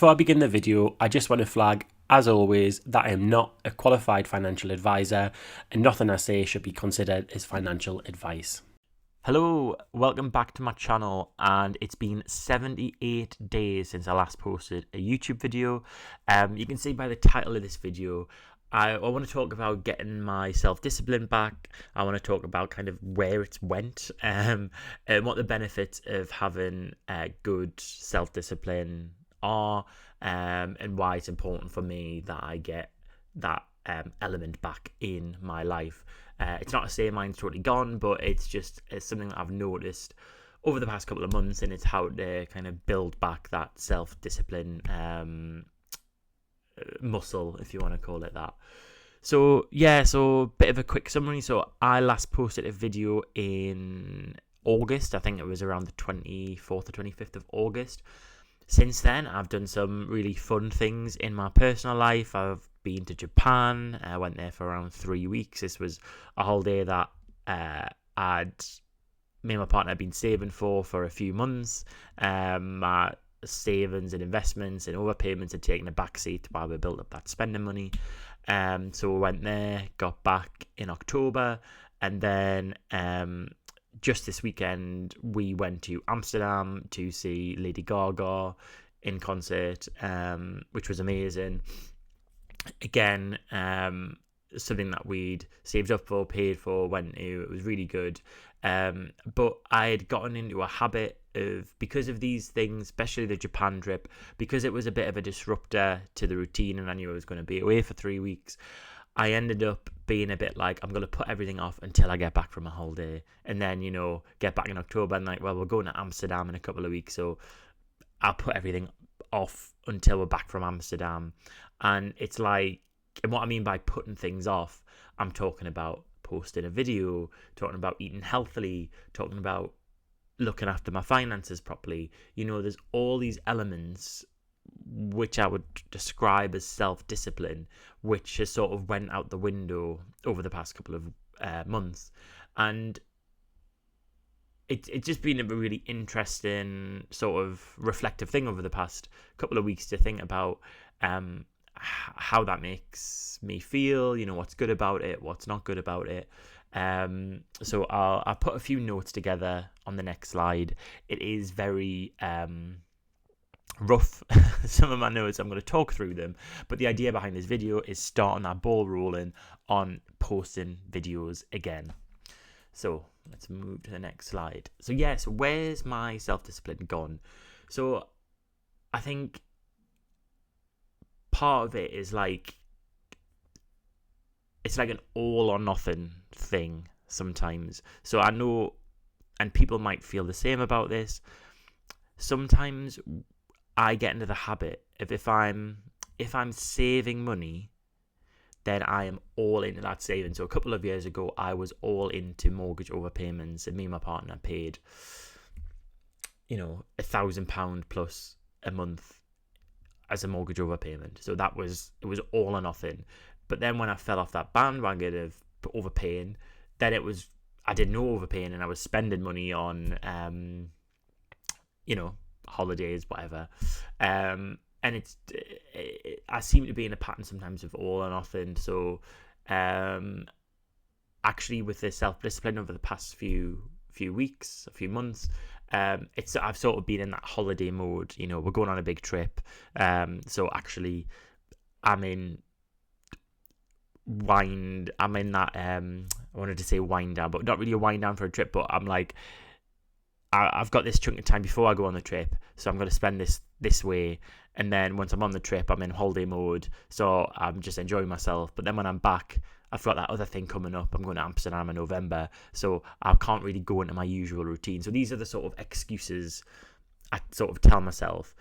Before I begin the video, I just want to flag, as always, that I am not a qualified financial advisor and nothing I say should be considered as financial advice. Hello, welcome back to my channel, and it's been 78 days since I last posted a YouTube video. You can see by the title of this video, I want to talk about getting my self-discipline back. I want to talk about kind of where it's went, and what the benefits of having good self-discipline are, and why it's important for me that I get that element back in my life. It's not to say mine's totally gone, but it's something that I've noticed over the past couple of months, and it's how to kind of build back that self-discipline muscle, if you want to call it that. So bit of a quick summary. So I last posted a video in August. I think it was around the 24th or 25th of August. Since then, I've done some really fun things in my personal life. I've been to Japan. I went there for around 3 weeks. This was a holiday that me and my partner had been saving for a few months. My savings and investments and overpayments had taken a backseat while we built up that spending money. So we went there, got back in October, and then just this weekend we went to Amsterdam to see Lady Gaga in concert, which was amazing. Again, something that we'd saved up for, paid for, went to. It was really good. But I had gotten into a habit of, because of these things, especially the Japan trip, because it was a bit of a disruptor to the routine and I knew I was going to be away for 3 weeks, I ended up being a bit like, I'm going to put everything off until I get back from a holiday, and then, get back in October and like, well, we're going to Amsterdam in a couple of weeks, so I'll put everything off until we're back from Amsterdam. And it's like, and what I mean by putting things off, I'm talking about posting a video, talking about eating healthily, talking about looking after my finances properly. There's all these elements which I would describe as self-discipline, which has sort of went out the window over the past couple of months. And it's just been a really interesting sort of reflective thing over the past couple of weeks to think about how that makes me feel, what's good about it, what's not good about it. So I'll put a few notes together on the next slide. It is very rough, some of my notes. I'm going to talk through them, but the idea behind this video is starting that ball rolling on posting videos again. So let's move to the next slide. So yes, where's my self-discipline gone? So I think part of it is like, it's like an all or nothing thing sometimes. So I know, and people might feel the same about this, sometimes I get into the habit of, if I'm saving money, then I am all into that saving. So a couple of years ago, I was all into mortgage overpayments, and me and my partner paid, £1,000 plus a month as a mortgage overpayment. So it was all or nothing. But then when I fell off that bandwagon of overpaying, then I did no overpaying, and I was spending money on, holidays, whatever. And I seem to be in a pattern sometimes of all or nothing. So actually, with the self-discipline over the past few weeks, a few months, I've sort of been in that holiday mode. We're going on a big trip, so actually I'm in that I wanted to say wind down, but not really a wind down for a trip, but I'm like, I've got this chunk of time before I go on the trip, so I'm going to spend this way, and then once I'm on the trip, I'm in holiday mode, so I'm just enjoying myself. But then when I'm back, I've got that other thing coming up. I'm going to Amsterdam in November, so I can't really go into my usual routine. So these are the sort of excuses I sort of tell myself.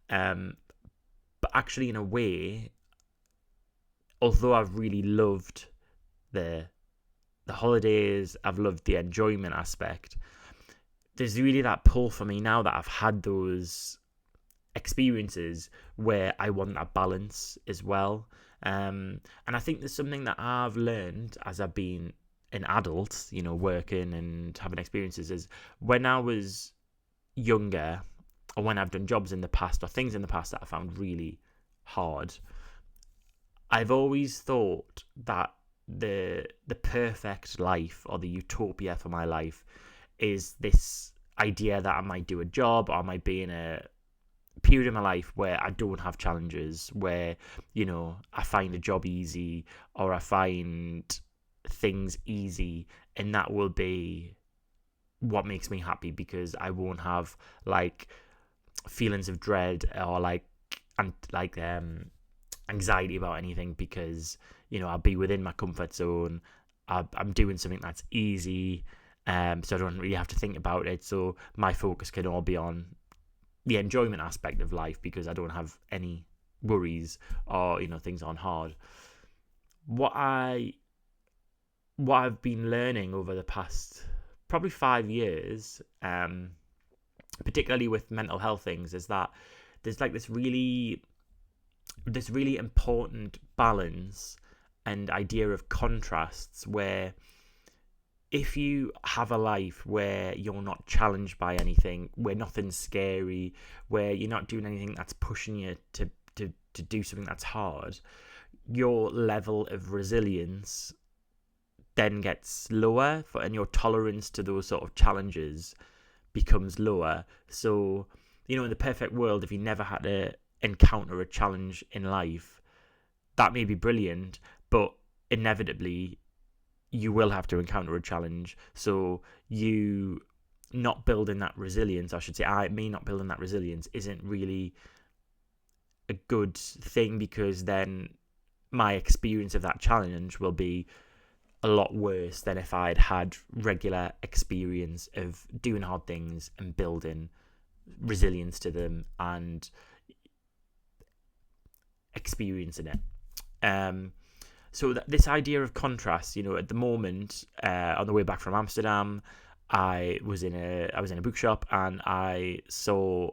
But actually, in a way, although I've really loved the holidays, I've loved the enjoyment aspect, there's really that pull for me now that I've had those experiences where I want that balance as well. And I think there's something that I've learned as I've been an adult, working and having experiences, is when I was younger, or when I've done jobs in the past or things in the past that I found really hard, I've always thought that the perfect life or the utopia for my life is this idea that I might do a job, or I might be in a period in my life where I don't have challenges, where, I find a job easy, or I find things easy, and that will be what makes me happy, because I won't have like feelings of dread or anxiety about anything, because I'll be within my comfort zone. I'm doing something that's easy, so I don't really have to think about it. So my focus can all be on the enjoyment aspect of life, because I don't have any worries, or things aren't hard. What I've been learning over the past probably 5 years, particularly with mental health things, is that there's like this really important balance and idea of contrasts, where if you have a life where you're not challenged by anything, where nothing's scary, where you're not doing anything that's pushing you to do something that's hard, your level of resilience then gets lower, and your tolerance to those sort of challenges becomes lower. So, in the perfect world, if you never had to encounter a challenge in life, that may be brilliant, but inevitably you will have to encounter a challenge. So you not building that resilience, I should say, me not building that resilience isn't really a good thing, because then my experience of that challenge will be a lot worse than if I'd had regular experience of doing hard things and building resilience to them and experiencing it. So this idea of contrast, at the moment, on the way back from Amsterdam, I was in a bookshop, and I saw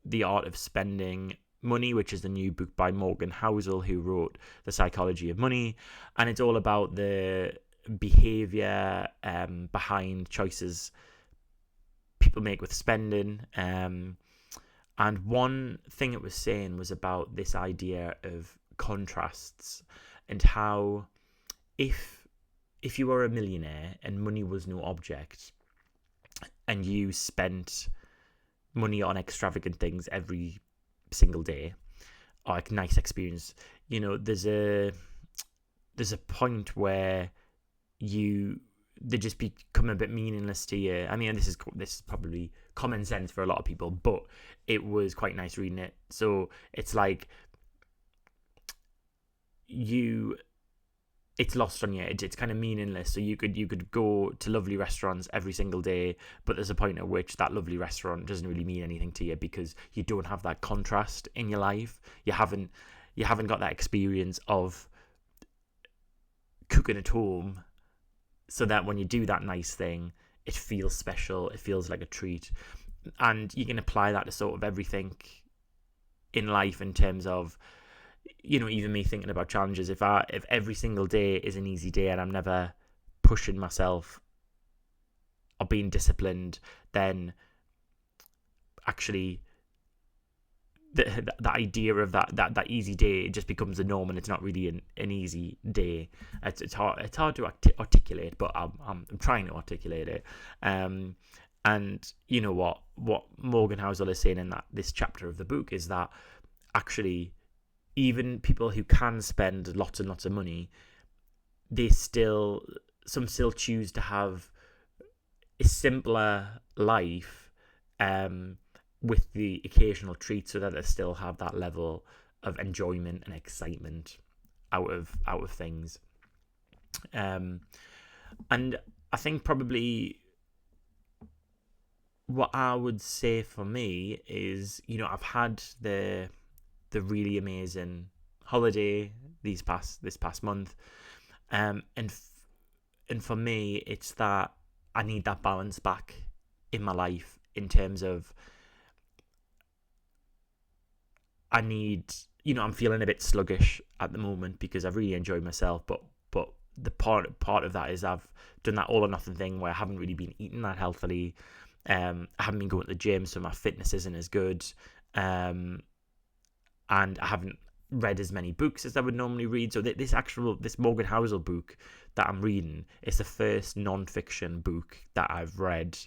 The Art of Spending Money, which is the new book by Morgan Housel, who wrote The Psychology of Money, and it's all about the behavior behind choices people make with spending. And one thing it was saying was about this idea of contrasts, and how if you were a millionaire and money was no object, and you spent money on extravagant things every single day, or like nice experience, there's a point where they just become a bit meaningless to you. I mean, this is probably common sense for a lot of people, but it was quite nice reading it. So it's like it's lost on you. It's kind of meaningless. So you could go to lovely restaurants every single day, but there's a point at which that lovely restaurant doesn't really mean anything to you, because you don't have that contrast in your life. You haven't got that experience of cooking at home, so that when you do that nice thing, it feels special. It feels like a treat, and you can apply that to sort of everything in life, in terms of, even me thinking about challenges. If every single day is an easy day and I'm never pushing myself or being disciplined, then actually the idea of that easy day, it just becomes the norm, and it's not really an easy day. It's hard to articulate, but I'm trying to articulate it. And what Morgan Housel is saying in this chapter of the book is that actually, even people who can spend lots and lots of money, some still choose to have a simpler life, with the occasional treat, so that they still have that level of enjoyment and excitement out of things. And I think probably what I would say for me is, I've had the really amazing holiday this past month, and for me, it's that I need that balance back in my life, in terms of I'm feeling a bit sluggish at the moment, because I've really enjoyed myself, but the part of that is I've done that all or nothing thing, where I haven't really been eating that healthily, I haven't been going to the gym, so my fitness isn't as good. And I haven't read as many books as I would normally read. So this Morgan Housel book that I'm reading is the first non-fiction book that I've read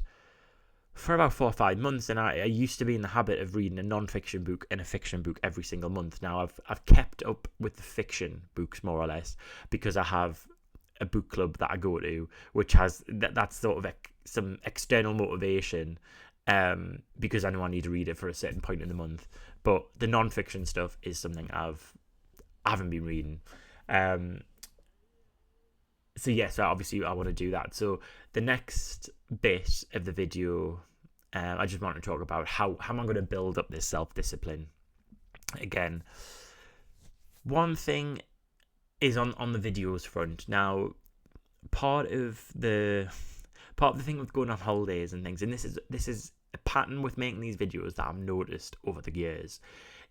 for about 4 or 5 months, and I used to be in the habit of reading a non-fiction book and a fiction book every single month. Now I've kept up with the fiction books more or less because I have a book club that I go to, which has that's sort of some external motivation, because I know I need to read it for a certain point in the month. But the non-fiction stuff is something I haven't been reading. So obviously I want to do that. So the next bit of the video, I just want to talk about how am I going to build up this self-discipline. Again, one thing is on the videos front. Now, part of the thing with going on holidays and things, and this is a pattern with making these videos that I've noticed over the years,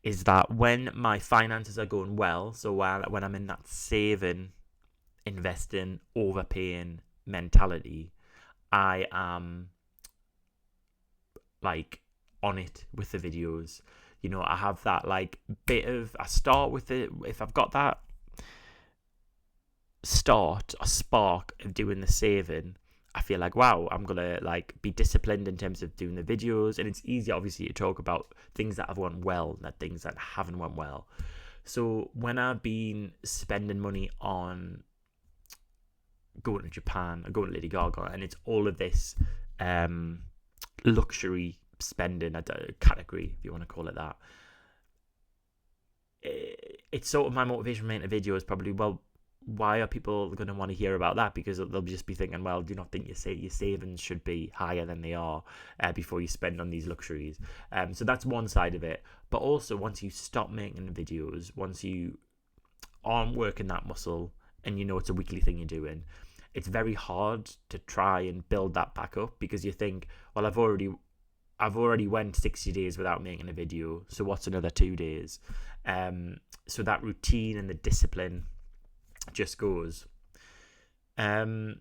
is that when my finances are going well, so when I'm in that saving, investing, overpaying mentality, I am like on it with the videos. You know, I have that like bit of, I start with it, if I've got that a spark of doing the saving, I feel like, wow, I'm gonna like be disciplined in terms of doing the videos. And it's easy obviously to talk about things that have went well, not things that haven't went well. So when I've been spending money on going to Japan or going to Lady Gaga, and it's all of this luxury spending category, if you want to call it that, it's sort of my motivation for making a video is probably, well, why are people going to want to hear about that? Because they'll just be thinking, well, do you not think your savings should be higher than they are before you spend on these luxuries? So that's one side of it. But also, once you stop making the videos, once you aren't working that muscle, and you know it's a weekly thing you're doing, it's very hard to try and build that back up, because you think, well, I've already went 60 days without making a video, so what's another 2 days? So that routine and the discipline just goes. So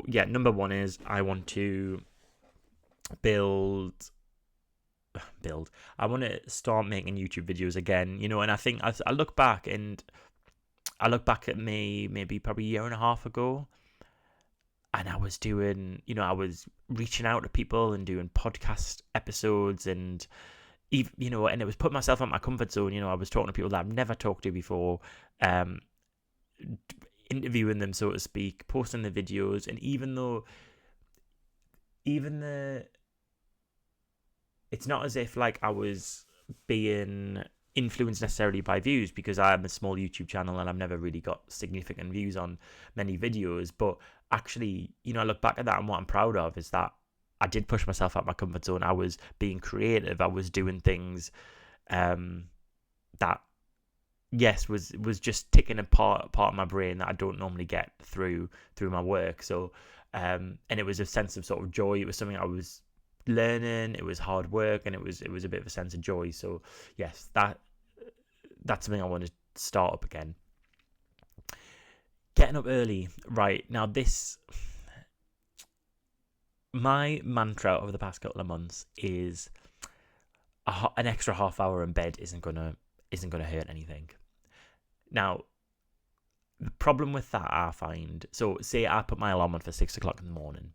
yeah, number one is I want to build. I want to start making YouTube videos again, you know. And I think I look back at me maybe probably a year and a half ago, and I was doing, you know, I was reaching out to people and doing podcast episodes, and even, you know, and it was putting myself out my comfort zone. You know, I was talking to people that I've never talked to before, interviewing them, so to speak, posting the videos. And it's not as if like I was being influenced necessarily by views, because I am a small YouTube channel and I've never really got significant views on many videos. But actually, you know, I look back at that, and what I'm proud of is that I did push myself out my comfort zone. I was being creative. I was doing things that, yes, was just ticking a part of my brain that I don't normally get through my work. So and it was a sense of sort of joy. It was something I was learning. It was hard work, and it was a bit of a sense of joy. So yes, that's something I want to start up again. Getting up early, right? Now this, my mantra over the past couple of months is an extra half hour in bed isn't gonna hurt anything. Now, the problem with that, I find, so say I put my alarm on for 6 o'clock in the morning,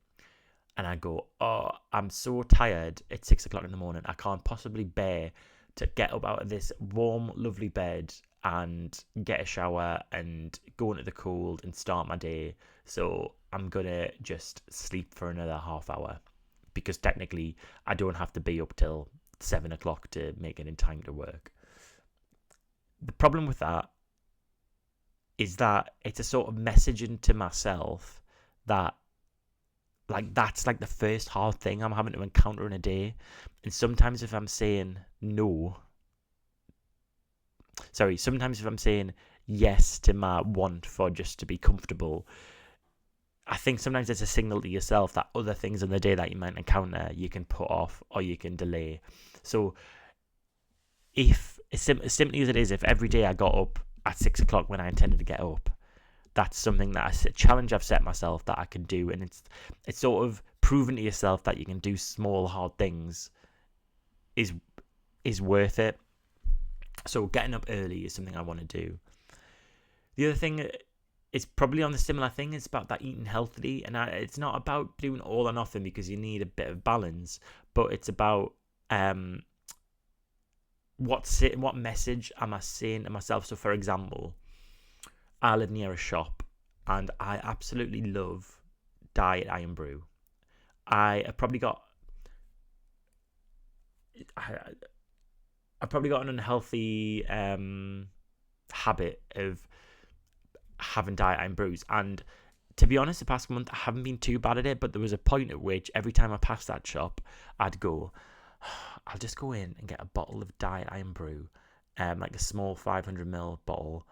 and I go, oh, I'm so tired at 6 o'clock in the morning, I can't possibly bear to get up out of this warm, lovely bed and get a shower and go into the cold and start my day. So I'm going to just sleep for another half hour, because technically I don't have to be up till 7 o'clock to make it in time to work. The problem with that is that it's a sort of messaging to myself that, like, that's like the first hard thing I'm having to encounter in a day. And sometimes if I'm saying yes to my want for just to be comfortable, I think sometimes it's a signal to yourself that other things in the day that you might encounter you can put off or you can delay. So if as simply as it is, if every day I got up at 6 o'clock when I intended to get up, that's something a challenge I've set myself that I can do. And it's sort of proving to yourself that you can do small, hard things is worth it. So getting up early is something I want to do. The other thing is probably on the similar thing. It's about that eating healthily, and it's not about doing all or nothing because you need a bit of balance, but it's about what message am I saying to myself. So, for example, I live near a shop, and I absolutely love Diet Irn-Bru. I've probably got an unhealthy habit of having Diet Irn-Brus, and to be honest, the past month I haven't been too bad at it, but there was a point at which every time I passed that shop, I'd go, I'll just go in and get a bottle of Diet Irn-Bru, like a small 500ml bottle,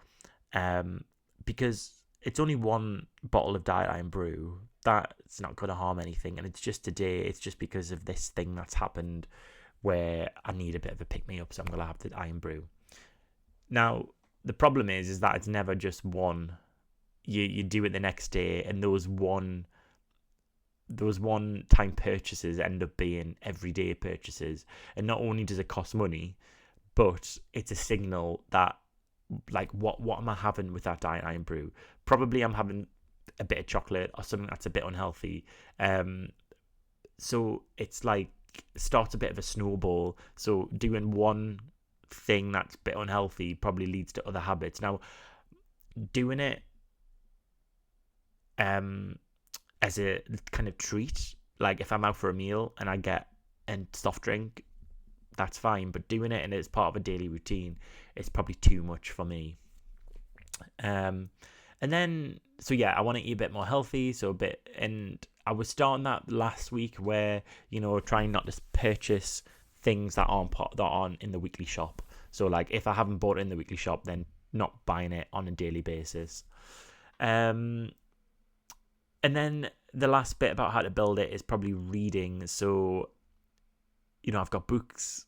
because it's only one bottle of Diet Irn-Bru. That's not going to harm anything, and it's just today, it's just because of this thing that's happened where I need a bit of a pick-me-up, so I'm going to have the Irn-Bru. Now, the problem is that it's never just one. You do it the next day, and those one-time purchases end up being everyday purchases. And not only does it cost money, but it's a signal that, like, what am I having with that Diet Irn-Bru? Probably I'm having a bit of chocolate or something that's a bit unhealthy. So it's like, starts a bit of a snowball. So doing one thing that's a bit unhealthy probably leads to other habits. Now, doing it as a kind of treat, like if I'm out for a meal and I get a soft drink, that's fine, but doing it and it's part of a daily routine, it's probably too much for me. And then, so yeah, I want to eat a bit more healthy, and I was starting that last week where, trying not to purchase things that aren't in the weekly shop. So like if I haven't bought it in the weekly shop, then not buying it on a daily basis. And then the last bit about how to build it is probably reading. So, I've got books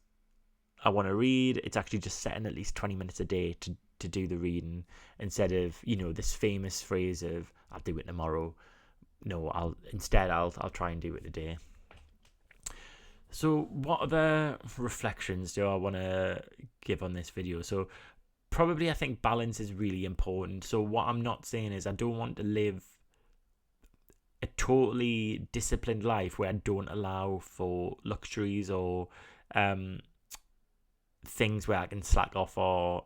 I want to read. It's actually just setting at least 20 minutes a day to do the reading, instead of, this famous phrase of I'll do it tomorrow. No, I'll try and do it today. So what other reflections do I want to give on this video? So probably I think balance is really important. So what I'm not saying is I don't want to live a totally disciplined life where I don't allow for luxuries or things where I can slack off or,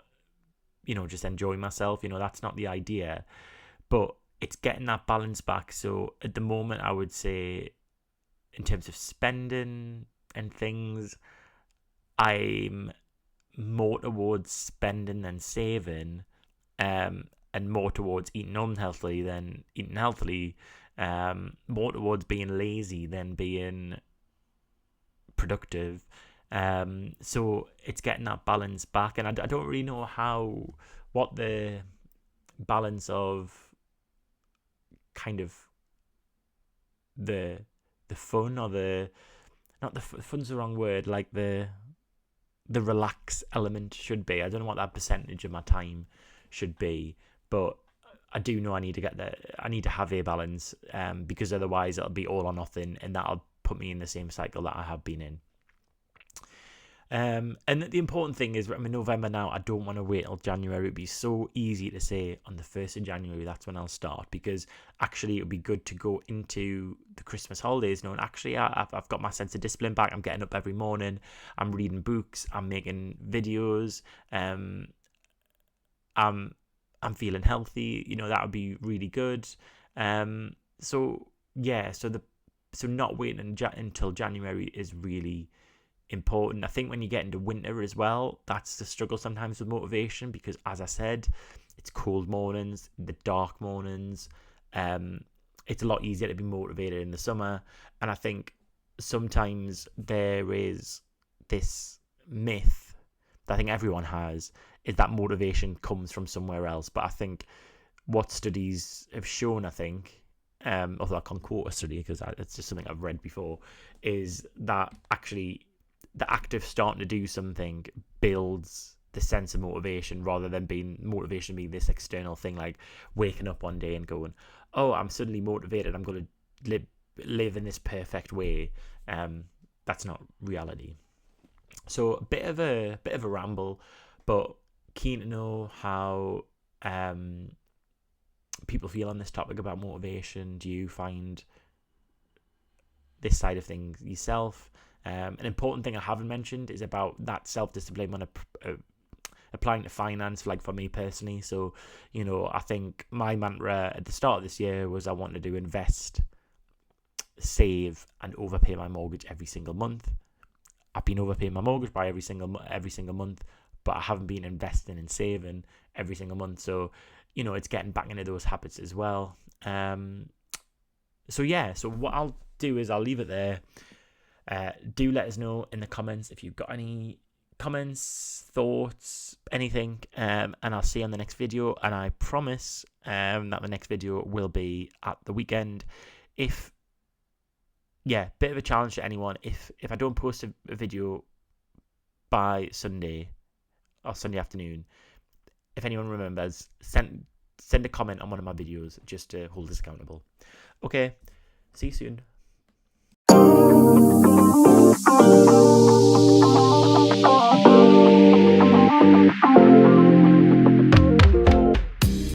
just enjoy myself. That's not the idea. But it's getting that balance back. So at the moment, I would say in terms of spending and things, I'm more towards spending than saving, and more towards eating unhealthily than eating healthily, more towards being lazy than being productive. So it's getting that balance back, and I don't really know what the balance of kind of the fun, or fun's the wrong word, like the relax element should be. I don't know what that percentage of my time should be, but I do know I need to have a balance, because otherwise it'll be all or nothing, and that'll put me in the same cycle that I have been in. And the important thing is, I'm in November now. I don't want to wait till January. It'd be so easy to say on the 1st of January, that's when I'll start, because actually it would be good to go into the Christmas holidays knowing actually I've got my sense of discipline back. I'm getting up every morning. I'm reading books. I'm making videos. I'm feeling healthy. That would be really good. So not waiting until January is really important. I think when you get into winter as well, that's the struggle sometimes with motivation, because as I said, it's cold mornings, the dark mornings. It's a lot easier to be motivated in the summer, and I think sometimes there is this myth that I think everyone has, is that motivation comes from somewhere else. But I think what studies have shown, although I can't quote a study because it's just something I've read before, is that actually the act of starting to do something builds the sense of motivation, rather than motivation being this external thing, like waking up one day and going, oh, I'm suddenly motivated, I'm going to live in this perfect way. That's not reality. So a bit of a ramble, but keen to know how people feel on this topic about motivation. Do you find this side of things yourself? An important thing I haven't mentioned is about that self-discipline when applying to finance, like for me personally. So, you know, I think my mantra at the start of this year was I wanted to invest, save, and overpay my mortgage every single month. I've been overpaying my mortgage by every single month, but I haven't been investing and saving every single month. So, you know, it's getting back into those habits as well. So what I'll do is I'll leave it there. Do let us know in the comments if you've got any comments, thoughts, anything, and I'll see you on the next video. And I promise that the next video will be at the weekend. Bit of a challenge to anyone. If I don't post a video by Sunday or Sunday afternoon, if anyone remembers, send a comment on one of my videos just to hold us accountable. Okay, see you soon.